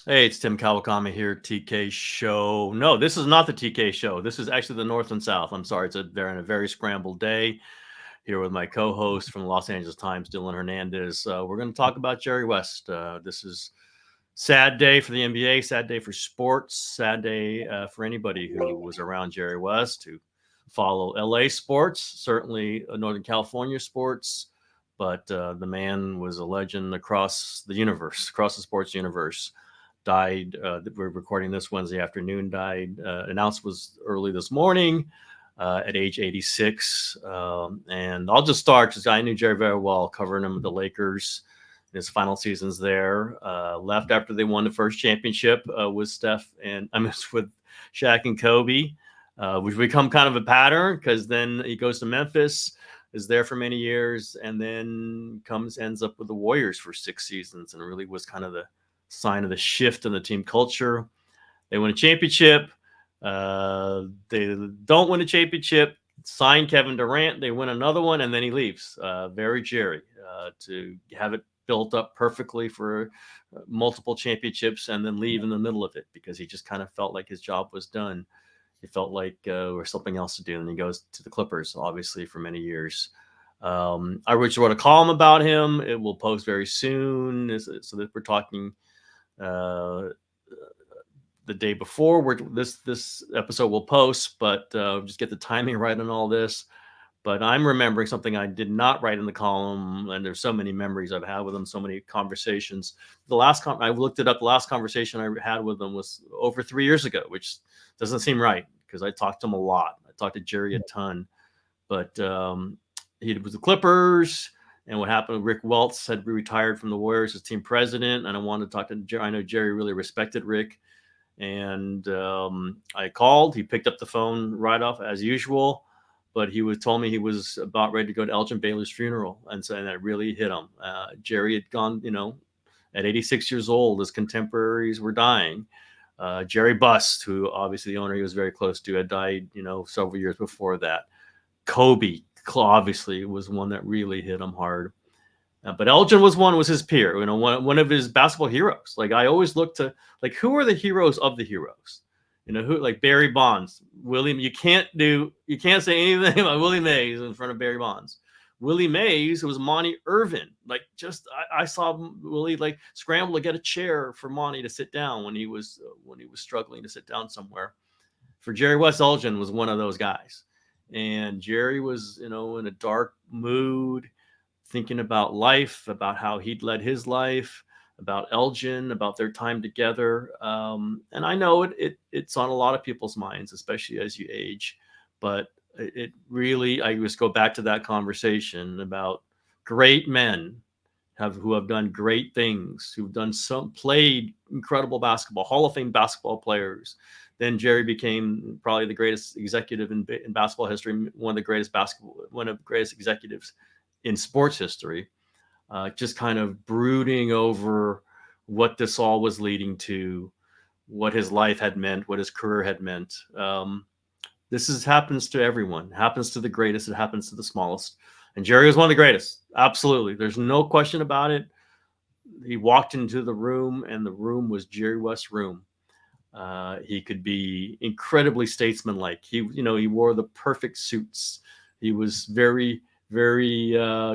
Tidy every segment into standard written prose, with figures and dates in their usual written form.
Hey, it's Tim Kawakami here, TK Show. No, this is not the TK Show. This is actually the North and South. I'm sorry, they're in a very scrambled day here with my co-host from the Los Angeles Times, Dylan Hernandez. We're going to talk about Jerry West. This is sad day for the NBA, sad day for sports, sad day for anybody who was around Jerry West, who follow LA sports, certainly Northern California sports. But the man was a legend across the universe, across the sports universe. Died. We're recording this Wednesday afternoon. Died. Announced was early this morning at age 86. And I'll just start because I knew Jerry very well, covering him with the Lakers in his final seasons there. Left after they won the first championship with with Shaq and Kobe, which become kind of a pattern because then he goes to Memphis, is there for many years, and then ends up with the Warriors for 6 seasons, and really was kind of the sign of the shift in the team culture. They win a championship. They don't win a championship. Sign Kevin Durant. They win another one, and then he leaves. Very Jerry to have it built up perfectly for multiple championships and then leave in the middle of it because he just kind of felt like his job was done. He felt like there was something else to do, and he goes to the Clippers, obviously, for many years. I wrote a column about him. It will post very soon, so that we're talking uh, the day before where this episode will post, but just get the timing right on all this. But I'm remembering something I did not write in the column, and there's so many memories I've had with him, so many conversations. I looked it up. The last conversation I had with him was over 3 years ago, which doesn't seem right because I talked to him a lot. I talked to Jerry a ton, but he was the Clippers. And what happened? Rick Welts had retired from the Warriors as team president, and I wanted to talk to Jerry. I know Jerry really respected Rick, and I called. He picked up the phone right off as usual, but told me he was about ready to go to Elgin Baylor's funeral, and so that really hit him. Jerry had gone, at 86 years old, his contemporaries were dying. Jerry Bust, who obviously the owner he was very close to, had died, several years before that. Kobe, obviously, was one that really hit him hard. But Elgin was his peer, one of his basketball heroes. Like I always look to who are the heroes of the heroes, who like Barry Bonds, William. You can't say anything about Willie Mays in front of Barry Bonds. Willie Mays, who was Monty Irvin, I saw Willie scramble to get a chair for Monty to sit down when he was struggling to sit down somewhere. For Jerry West, Elgin was one of those guys, and Jerry was in a dark mood, thinking about life, about how he'd led his life, about Elgin, about their time together. And I know it's on a lot of people's minds, especially as you age. But it really, I just go back to that conversation about great men who have done great things, who've played incredible basketball, Hall of Fame basketball players. Then Jerry became probably the greatest executive in basketball history, one of the greatest executives in sports history, just kind of brooding over what this all was leading to, what his life had meant, what his career had meant. Happens to everyone, happens to the greatest, it happens to the smallest. And Jerry was one of the greatest. Absolutely. There's no question about it. He walked into the room and the room was Jerry West's room. He could be incredibly statesmanlike. He wore the perfect suits. He was very, very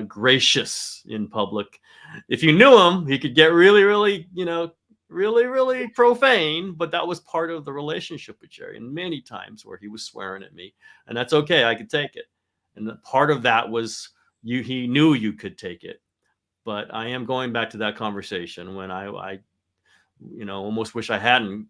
gracious in public. If you knew him, he could get really, really, really, really profane, but that was part of the relationship with Jerry. And many times where he was swearing at me, and that's okay. I could take it. And part of that was he knew you could take it. But I am going back to that conversation when I almost wish I hadn't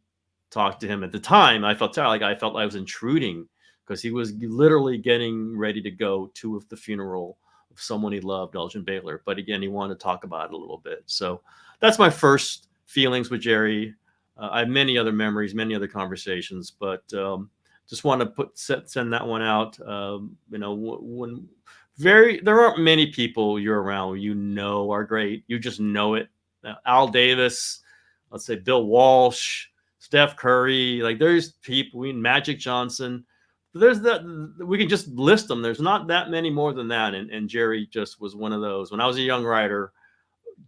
talked to him at the time. I felt like I was intruding because he was literally getting ready to go to the funeral of someone he loved, Elgin Baylor. But again, he wanted to talk about it a little bit. So that's my first feelings with Jerry. I have many other memories, many other conversations, but just want to send that one out. There aren't many people you're around are great. You just know it. Al Davis, let's say Bill Walsh, Steph Curry, there's people, Magic Johnson. There's that, we can just list them. There's not that many more than that. And Jerry just was one of those. When I was a young writer,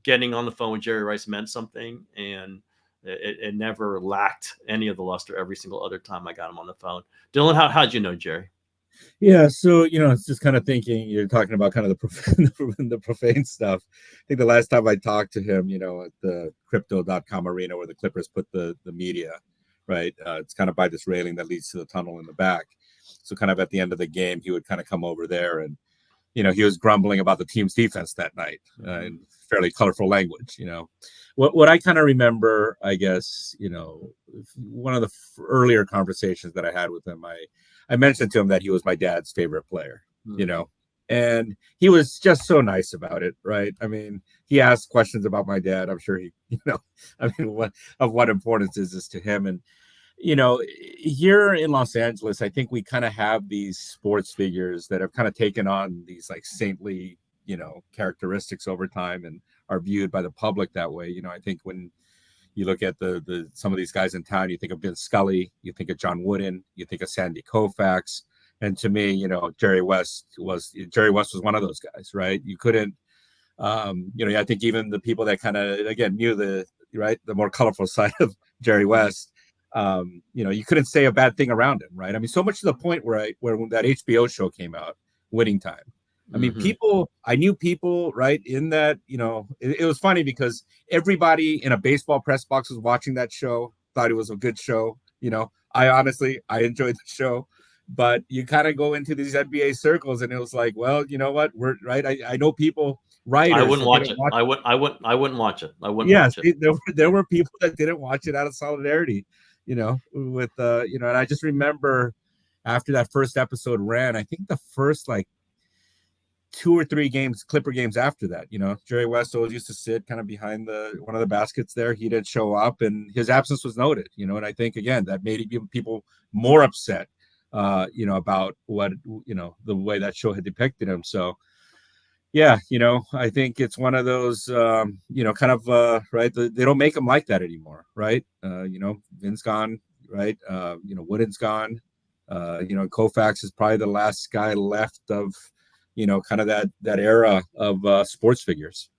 getting on the phone with Jerry Rice meant something. And It never lacked any of the luster every single other time I got him on the phone. Dylan, how'd you know Jerry? Yeah, so it's just kind of thinking you're talking about kind of the profane stuff. I think the last time I talked to him, at the crypto.com arena where the Clippers put the media, right? It's kind of by this railing that leads to the tunnel in the back. So kind of at the end of the game, he would kind of come over there and he was grumbling about the team's defense that night in fairly colorful language. What I kind of remember, I guess, one of the earlier conversations that I had with him, I mentioned to him that he was my dad's favorite player, and he was just so nice about it, right? I mean, he asked questions about my dad. I'm sure he, what importance is this to him? And here in Los Angeles, I think we kind of have these sports figures that have kind of taken on these like saintly, characteristics over time and are viewed by the public that way. I think when you look at the some of these guys in town, you think of Vince Scully, you think of John Wooden, you think of Sandy Koufax, and to me, Jerry West was one of those guys, right? You couldn't, I think even the people that kind of again knew the more colorful side of Jerry West, you couldn't say a bad thing around him, right? I mean, so much to the point where when that HBO show came out, Winning Time. I mean, I knew people, right, in that, it was funny because everybody in a baseball press box was watching that show, thought it was a good show. I enjoyed the show, but you kind of go into these NBA circles and it was like, well, you know what, we're right. I know people, writers. I wouldn't watch it. I wouldn't watch it. I wouldn't watch it. There were people that didn't watch it out of solidarity, with, and I just remember after that first episode ran, I think the first like 2 or 3 Clipper games after that, Jerry West always used to sit kind of behind one of the baskets there. He didn't show up and his absence was noted, and I think, again, that made people more upset, about what, the way that show had depicted him. So, yeah, I think it's one of those, kind of, right. They don't make them like that anymore. Right. Vince gone, right. Wooden's gone, Koufax is probably the last guy left of, kind of that era of sports figures.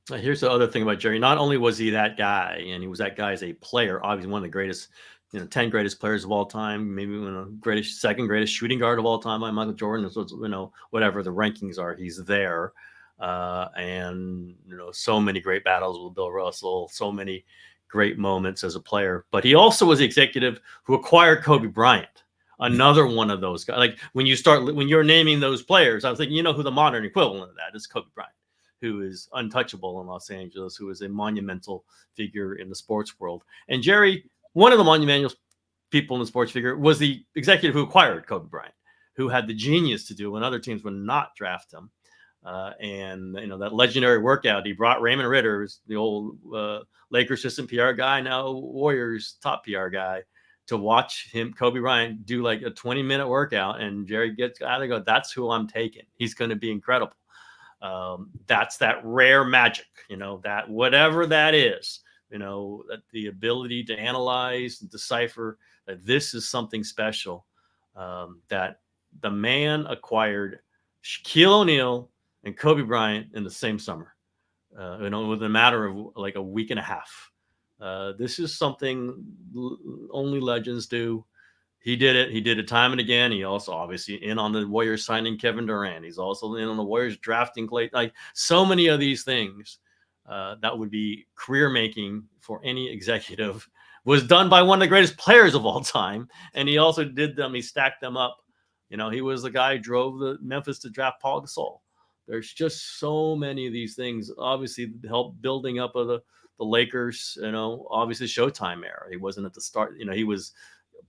Here's the other thing about Jerry. Not only was he that guy, and he was that guy as a player, obviously one of the greatest, 10 greatest players of all time, maybe second greatest shooting guard of all time by Michael Jordan. So, whatever the rankings are, he's there. And, so many great battles with Bill Russell, so many great moments as a player. But he also was the executive who acquired Kobe Bryant. Another one of those guys. Like when you're naming those players, I was thinking, who the modern equivalent of that is? Kobe Bryant, who is untouchable in Los Angeles, who is a monumental figure in the sports world. And Jerry, one of the monumental people in the sports figure, was the executive who acquired Kobe Bryant, who had the genius to do when other teams would not draft him. And that legendary workout, he brought Raymond Ritter, the old Lakers assistant PR guy, now Warriors top PR guy, to watch Kobe Bryant, do like a 20-minute workout, and Jerry gets out and go, that's who I'm taking. He's going to be incredible. That's that rare magic, that whatever that is, that the ability to analyze and decipher that this is something special, that the man acquired Shaquille O'Neal and Kobe Bryant in the same summer, within a matter of like a week and a half. This is something only legends do. He did it. He did it time and again. He also obviously in on the Warriors signing Kevin Durant. He's also in on the Warriors drafting Clay. Like so many of these things that would be career making for any executive was done by one of the greatest players of all time. And he also did them. He stacked them up. He was the guy who drove the Memphis to draft Paul Gasol. There's just so many of these things. Obviously, help building up of the Lakers. Obviously Showtime era. He wasn't at the start. He was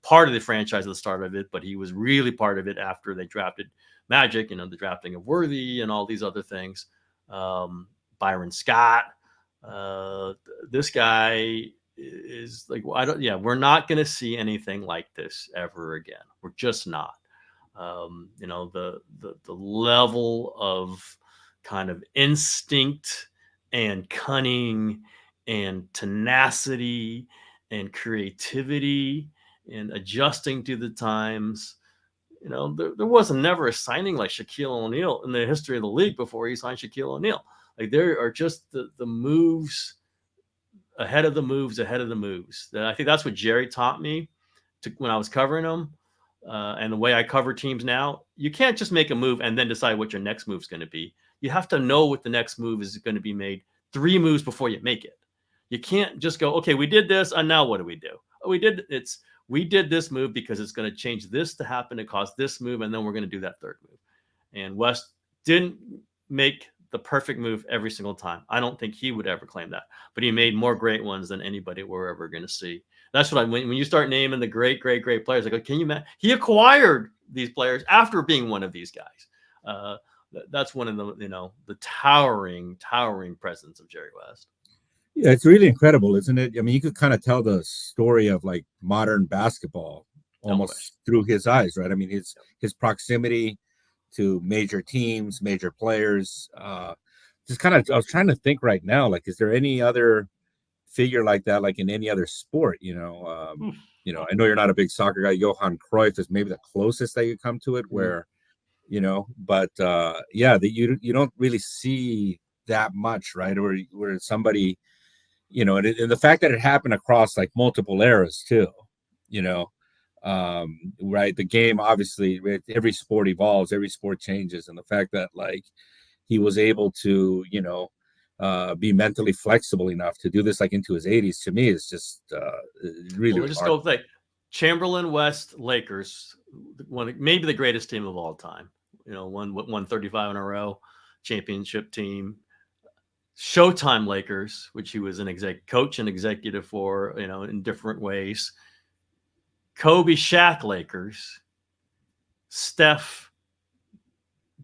part of the franchise at the start of it, but he was really part of it after they drafted Magic. The drafting of Worthy and all these other things. Byron Scott. This guy is like, we're not going to see anything like this ever again. We're just not. The level of kind of instinct and cunning and tenacity and creativity and adjusting to the times. There wasn't never a signing like Shaquille O'Neal in the history of the league before he signed Shaquille O'Neal. Like there are just the moves ahead of the moves. I think that's what Jerry taught me when I was covering them. And the way I cover teams now, you can't just make a move and then decide what your next move is going to be. You have to know what the next move is going to be made 3 moves before you make it. You can't just go, okay, we did this, and now what do we do? Oh, we did this move because it's going to change this to happen to cause this move, and then we're going to do that third move. And West didn't make the perfect move every single time. I don't think he would ever claim that, but he made more great ones than anybody we're ever going to see. That's what when you start naming the great players, I go, can you imagine? He acquired these players after being one of these guys. That's one of the towering presence of Jerry West. Yeah, it's really incredible, isn't it? I mean, you could kind of tell the story of like modern basketball almost through his eyes, right? I mean, his proximity to major teams, major players. Just kind of, I was trying to think right now, like, is there any other figure like that, like in any other sport? I know you're not a big soccer guy. Johan Cruyff is maybe the closest that you come to it, where, but yeah, that you don't really see that much, right? Or where somebody, and the fact that it happened across like multiple eras too, right? The game, obviously, every sport evolves, every sport changes, and the fact that like he was able to, be mentally flexible enough to do this like into his 80s, to me is just really. Well, just go like Chamberlain, West, Lakers, maybe the greatest team of all time. Won 35 in a row, championship team. Showtime Lakers, which he was an coach and executive for, in different ways. Kobe, Shaq Lakers, Steph,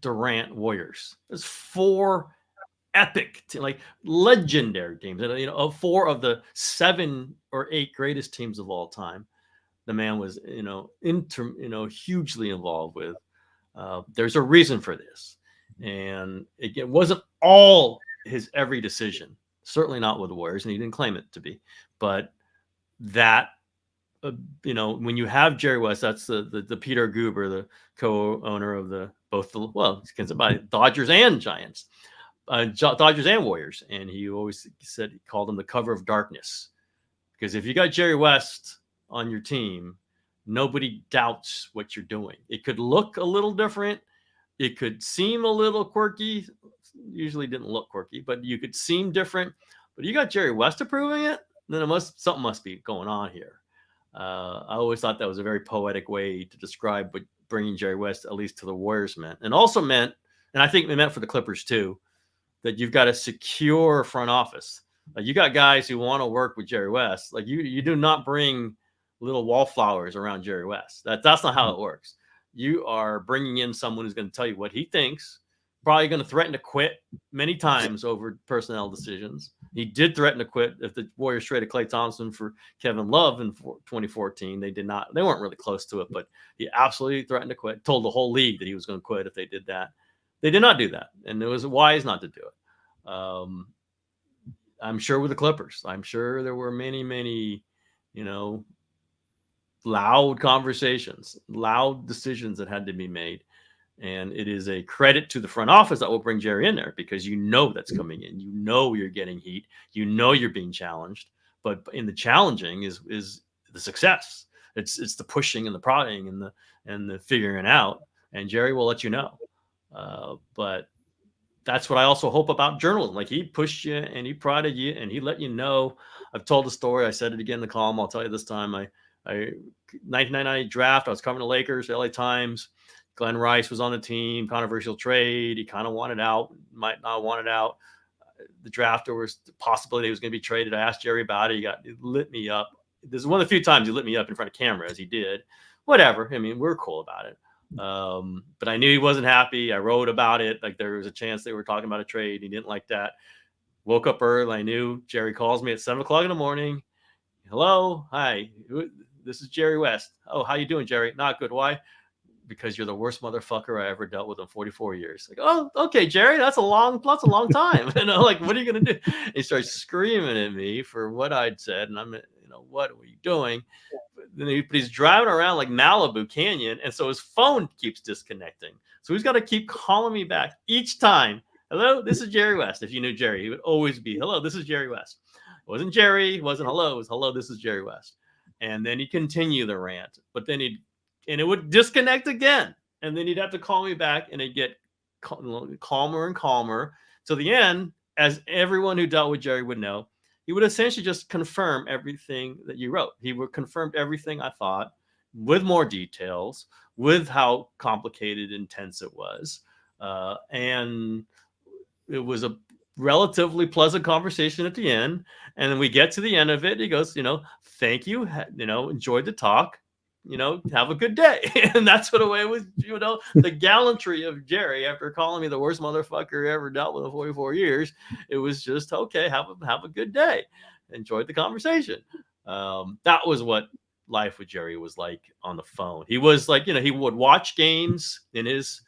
Durant Warriors. There's 4 epic, like legendary teams. 4 of the 7 or 8 greatest teams of all time. The man was, hugely involved with. There's a reason for this, and it wasn't all his every decision. Certainly not with the Warriors, and he didn't claim it to be. But that, when you have Jerry West, that's the Peter Guber, the co-owner of Dodgers and Giants. Dodgers and Warriors, and he always said he called them the cover of darkness, because if you got Jerry West on your team, nobody doubts what you're doing. It could look a little different, it could seem a little quirky. Usually didn't look quirky, but you could seem different. But you got Jerry West approving it, then something must be going on here. I always thought that was a very poetic way to describe what bringing Jerry West, at least to the Warriors, meant, and also meant, and I think it meant for the Clippers too, that you've got a secure front office. Like, you got guys who want to work with Jerry West. Like, you do not bring little wallflowers around Jerry West. That's not how it works. You are bringing in someone who's going to tell you what he thinks, probably going to threaten to quit many times over personnel decisions. He did threaten to quit if the Warriors traded Klay Thompson for Kevin Love in 2014. They weren't really close to it, but he absolutely threatened to quit, told the whole league that he was going to quit if they did that. They did not do that, and it was wise not to do it. I'm sure with the Clippers, I'm sure there were many, loud conversations, loud decisions that had to be made. And it is a credit to the front office that will bring Jerry in there, because that's coming in. You're getting heat. You're being challenged. But in the challenging is the success. It's the pushing and the prodding and the figuring it out. And Jerry will let you know. But that's what I also hope about journalism. Like, he pushed you and he prodded you and he let you know. I've told the story. I said it again in the column. I'll tell you this time. 1999 draft, I was covering the Lakers, LA Times. Glenn Rice was on the team, controversial trade. He kind of wanted out, might not want it out. The draft, there was the possibility he was going to be traded. I asked Jerry about it. He lit me up. This is one of the few times he lit me up in front of camera, as he did. Whatever. I mean, we're cool about it. But I knew he wasn't happy. I wrote about it. Like, there was a chance they were talking about a trade. He didn't like that. Woke up early. I knew. Jerry calls me at 7:00 in the morning. Hello. Hi. This is Jerry West. Oh, how you doing, Jerry? Not good. Why? Because you're the worst motherfucker I ever dealt with in 44 years. Like, oh, okay, Jerry, that's a long time. Like, what are you going to do? He starts screaming at me for what I'd said. And I'm, what are you doing? But he's driving around like Malibu Canyon. And so his phone keeps disconnecting. So he's got to keep calling me back each time. Hello, this is Jerry West. If you knew Jerry, he would always be, hello, this is Jerry West. wasn't Jerry, it wasn't hello, it was hello, this is Jerry West. And then he'd continue the rant, but then and it would disconnect again. And then he'd have to call me back, and it'd get calmer and calmer. To the end, as everyone who dealt with Jerry would know, he would essentially just confirm everything that you wrote. He would confirm everything I thought with more details, with how complicated, intense it was. And it was a relatively pleasant conversation at the end. And then we get to the end of it. He goes, thank you. Enjoyed the talk. Have a good day. And that's what the way it was, the gallantry of Jerry after calling me the worst motherfucker ever dealt with in 44 years. It was just, okay, have a good day. Enjoyed the conversation. That was what life with Jerry was like on the phone. He was like, he would watch games in his,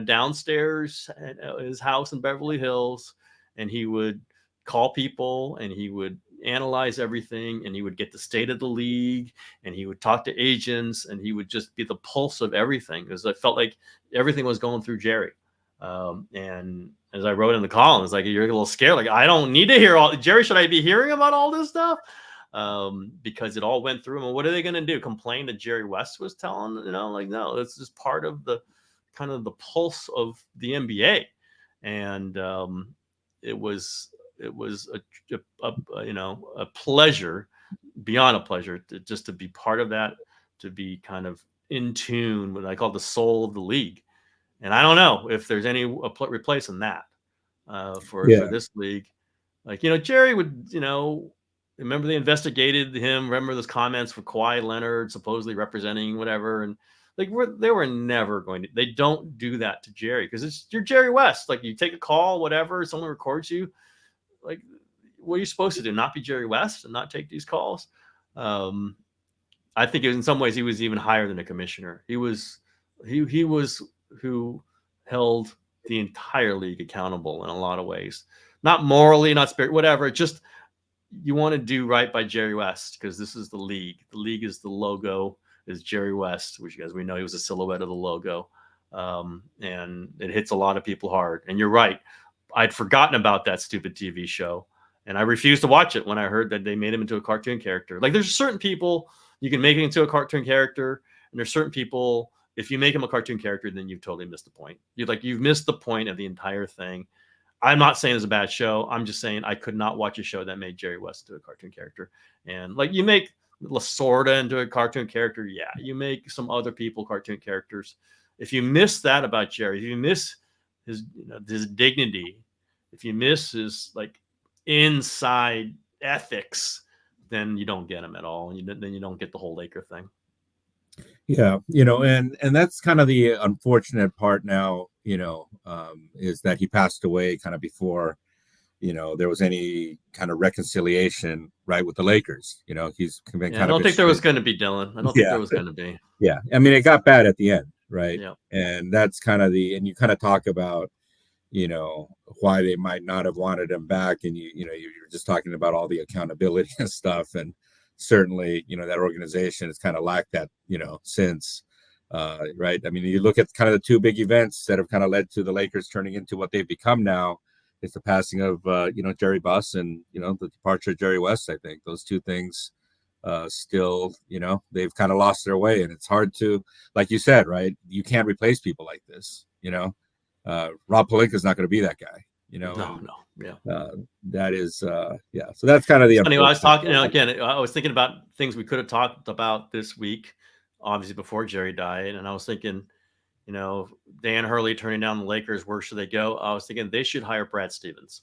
downstairs at his house in Beverly Hills, and he would call people, and he would analyze everything, and he would get the state of the league, and he would talk to agents, and he would just be the pulse of everything, because I felt like everything was going through Jerry. And as I wrote in the column, it's like, you're a little scared. Like, I don't need to hear all Jerry. Should I be hearing about all this stuff? Because it all went through him. And what are they going to do? Complain that Jerry West was telling, like, no, it's just part of the kind of the pulse of the NBA. And it was a pleasure, beyond a pleasure, just to be part of that, to be kind of in tune with what I call the soul of the league. And I don't know if there's any replacing that for this league. Like, Jerry would, remember they investigated him. Remember those comments for Kawhi Leonard supposedly representing whatever, and like they were never going to. They don't do that to Jerry because you're Jerry West. Like, you take a call, whatever, someone records you. Like, what are you supposed to do? Not be Jerry West and not take these calls? I think in some ways he was even higher than a commissioner. He was who held the entire league accountable in a lot of ways. Not morally, not spirit, whatever. Just you want to do right by Jerry West because this is the league. The league is the logo, is Jerry West, which, as we know, he was a silhouette of the logo. And it hits a lot of people hard. And you're right. I'd forgotten about that stupid TV show, and I refused to watch it when I heard that they made him into a cartoon character. Like, there's certain people you can make it into a cartoon character, and there's certain people, if you make him a cartoon character, then you've totally missed the point. You've missed the point of the entire thing. I'm not saying it's a bad show. I'm just saying I could not watch a show that made Jerry West into a cartoon character. And like, you make Lasorda into a cartoon character, yeah. You make some other people cartoon characters. If you miss that about Jerry, if you miss his dignity, if you miss his like inside ethics, then you don't get him at all. Then you don't get the whole Laker thing. Yeah, and that's kind of the unfortunate part now, is that he passed away kind of before, there was any kind of reconciliation, right, with the Lakers. He's been I don't think there was going to be, Dylan. I don't think there was going to be. Yeah, I mean, it got bad at the end, right? Yeah. And that's kind of and you kind of talk about, why they might not have wanted him back, and you're just talking about all the accountability and stuff, and certainly that organization has kind of lacked that since, right? I mean, you look at kind of the two big events that have kind of led to the Lakers turning into what they've become now. It's the passing of Jerry Buss and the departure of Jerry West. I think those two things still they've kind of lost their way, and it's hard to, like you said, right, you can't replace people like this. Rob Pelinka is not going to be that guy. No. Yeah. That is, so that's kind of the. Funny, I was talking, again, I was thinking about things we could have talked about this week, obviously before Jerry died. And I was thinking, Dan Hurley turning down the Lakers, where should they go? I was thinking they should hire Brad Stevens.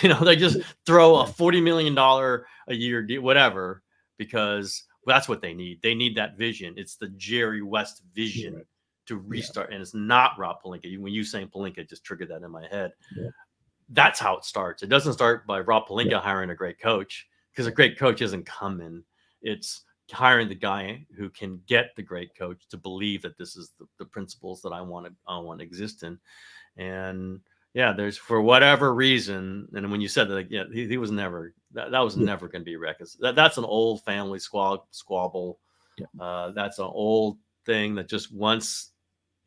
They just throw a $40 million a year deal, whatever, because that's what they need. They need that vision. it's the Jerry West vision to restart. And it's not Rob Pelinka. When you saying Pelinka, it just triggered that in my head. Yeah. That's how it starts. It doesn't start by Rob Pelinka hiring a great coach, because a great coach isn't coming. It's hiring the guy who can get the great coach to believe that this is the principles that I want to exist in. And there's, for whatever reason, and when you said that, he was never, that was never going to be reconciled. That's an old family squabble. Yeah. That's an old thing that just once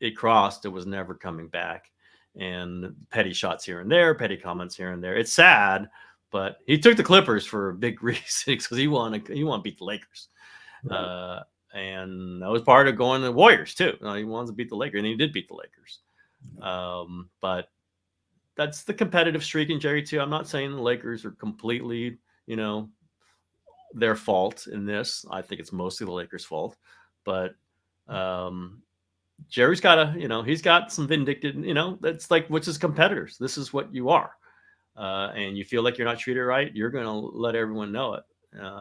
it crossed, it was never coming back. And petty shots here and there, petty comments here and there. It's sad, but he took the Clippers for a big reason because he wanted to beat the Lakers. Right. And that was part of going to the Warriors too. He wanted to beat the Lakers, and he did beat the Lakers. But that's the competitive streak in Jerry too. I'm not saying the Lakers are completely, their fault in this. I think it's mostly the Lakers' fault. But Jerry's got he's got some vindictive, that's like, what's his competitors? This is what you are. And you feel like you're not treated right, you're going to let everyone know it.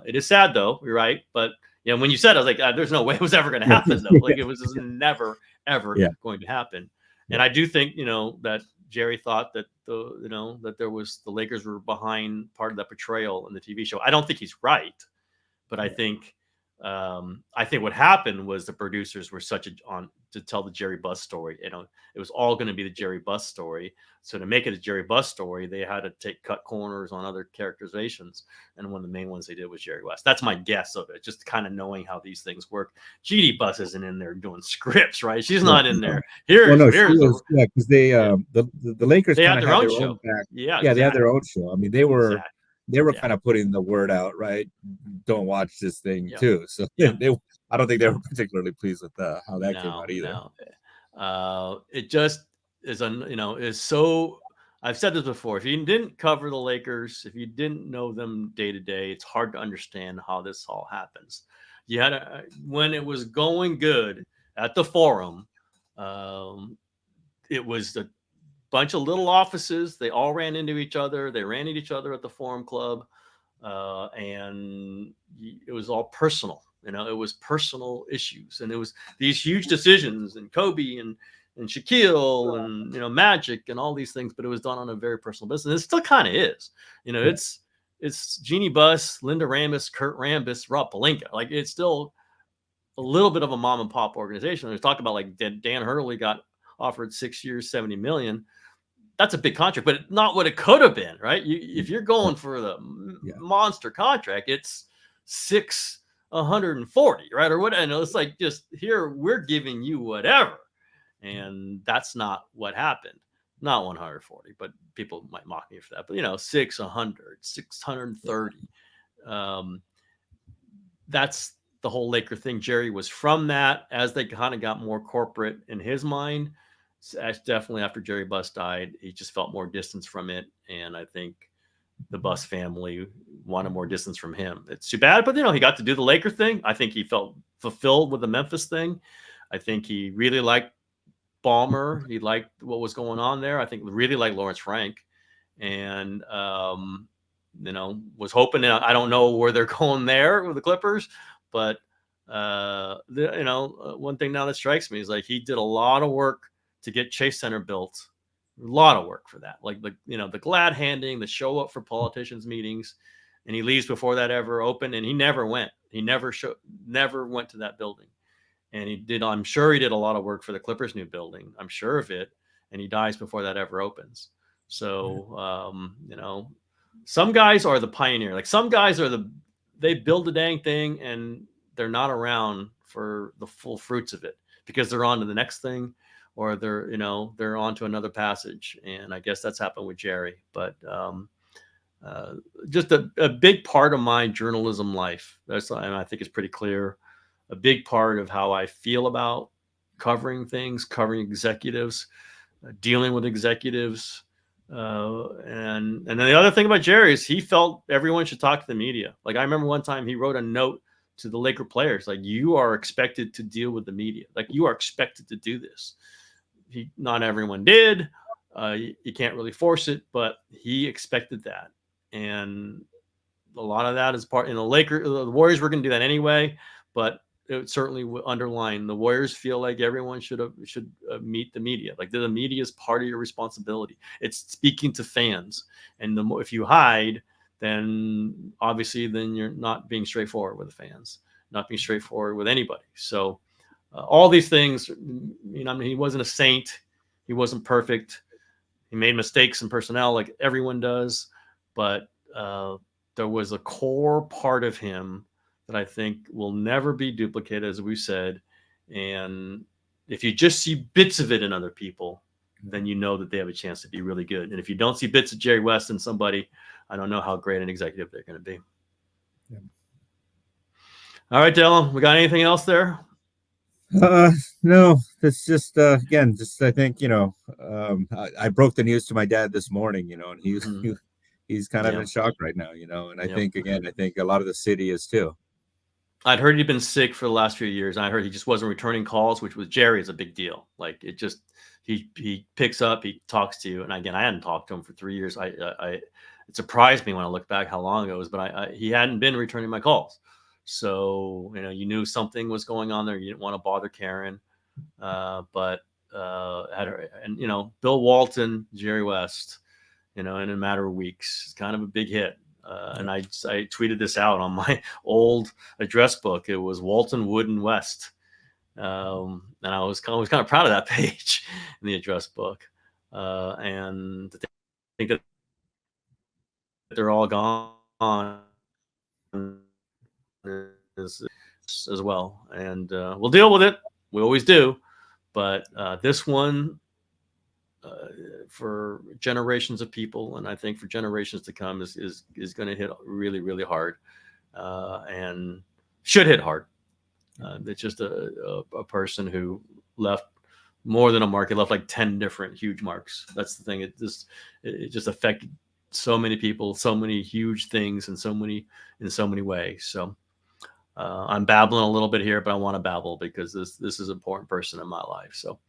It is sad though. You're right. But when you said, I was like, there's no way it was ever going to happen though. Like it was just never, ever going to happen. And I do think, that Jerry thought that that the Lakers were behind part of that portrayal in the TV show. I don't think he's right, but I think what happened was the producers were on to tell the Jerry Buss story. It was all going to be the Jerry Buss story. So to make it a Jerry Buss story, they had to cut corners on other characterizations. And one of the main ones they did was Jerry West. That's my guess of it, just kind of knowing how these things work. GD Buss isn't in there doing scripts, right? She's not in there. Because they the Lakers they had their own show. They had their own show. I mean, they were kind of putting the word out, right? Don't watch this thing too. So I don't think they were particularly pleased with how that came out either. No. It just is is so. I've said this before. If you didn't cover the Lakers, if you didn't know them day to day, it's hard to understand how this all happens. You had when it was going good at the Forum, it was a bunch of little offices. They all ran into each other. They ran into each other at the Forum Club, and it was all personal. It was personal issues, and it was these huge decisions, and Kobe and Shaquille and Magic and all these things. But it was done on a very personal basis. And it still kind of is. It's Jeannie Buss, Linda Rambis, Kurt Rambis, Rob Pelinka. Like it's still a little bit of a mom and pop organization. There's talk about like Dan Hurley got offered 6 years, $70 million. That's a big contract, but not what it could have been, right? If you're going for the monster contract, it's 140, right? Or what? I know it's like just here we're giving you whatever, and that's not what happened. Not 140, but people might mock me for that. But 600, 630. That's the whole Laker thing. Jerry was from that. As they kind of got more corporate in his mind, definitely after Jerry Buss died, he just felt more distance from it. And I think the Buss family wanted more distance from him. It's too bad, but he got to do the Laker thing. I think he felt fulfilled with the Memphis thing. I think he really liked Ballmer. He liked what was going on there. I think really liked Lawrence Frank, and was hoping. I don't know where they're going there with the Clippers, but one thing now that strikes me is like he did a lot of work to get Chase Center built. A lot of work for that, like the glad handing, the show up for politicians meetings, and he leaves before that ever opened, and he never went. He never went to that building, and he did. I'm sure he did a lot of work for the Clippers' new building. I'm sure of it, and he dies before that ever opens. So some guys are the pioneer. Like some guys are they build the dang thing, and they're not around for the full fruits of it because they're on to the next thing. Or they're on to another passage. And I guess that's happened with Jerry. But just a big part of my journalism life, and I think it's pretty clear, a big part of how I feel about covering things, covering executives, dealing with executives. And then the other thing about Jerry is he felt everyone should talk to the media. Like I remember one time he wrote a note to the Laker players, like, you are expected to deal with the media. Like you are expected to do this. Not everyone did. You can't really force it, but he expected that. And a lot of that is part in the Warriors were going to do that anyway, but it certainly would underline the Warriors feel like everyone should meet the media. Like the media is part of your responsibility. It's speaking to fans. And if you hide, then obviously then you're not being straightforward with the fans, not being straightforward with anybody. So all these things, he wasn't a saint. He wasn't perfect. He made mistakes in personnel like everyone does. But there was a core part of him that I think will never be duplicated, as we said. And if you just see bits of it in other people, then you know that they have a chance to be really good. And if you don't see bits of Jerry West in somebody, I don't know how great an executive they're going to be. Yeah. All right, Dylan, we got anything else there? No, it's just again, just I think I broke the news to my dad this morning, and he's kind of Yeah. in shock right now, and I Yep. think I think a lot of the city is too. I'd heard he'd been sick for the last few years. I heard he just wasn't returning calls, which with Jerry is a big deal. Like it just he picks up, he talks to you, and again, I hadn't talked to him for 3 years. It surprised me when I looked back how long ago it was, but he hadn't been returning my calls. So you knew something was going on there. You didn't want to bother Karen, but had her, and Bill Walton, Jerry West, in a matter of weeks, it's kind of a big hit. And I tweeted this out on my old address book. It was Walton, Wood, and West, and I was kind of proud of that page in the address book. And I think that they're all gone as well, and we'll deal with it. We always do, but this one. For generations of people, and I think for generations to come, is going to hit really, really hard, and should hit hard. It's just a person who left more than a mark. It left like 10 different huge marks. That's the thing. It just affected so many people, so many huge things, in so many ways. So I'm babbling a little bit here, but I want to babble because this is an important person in my life. So.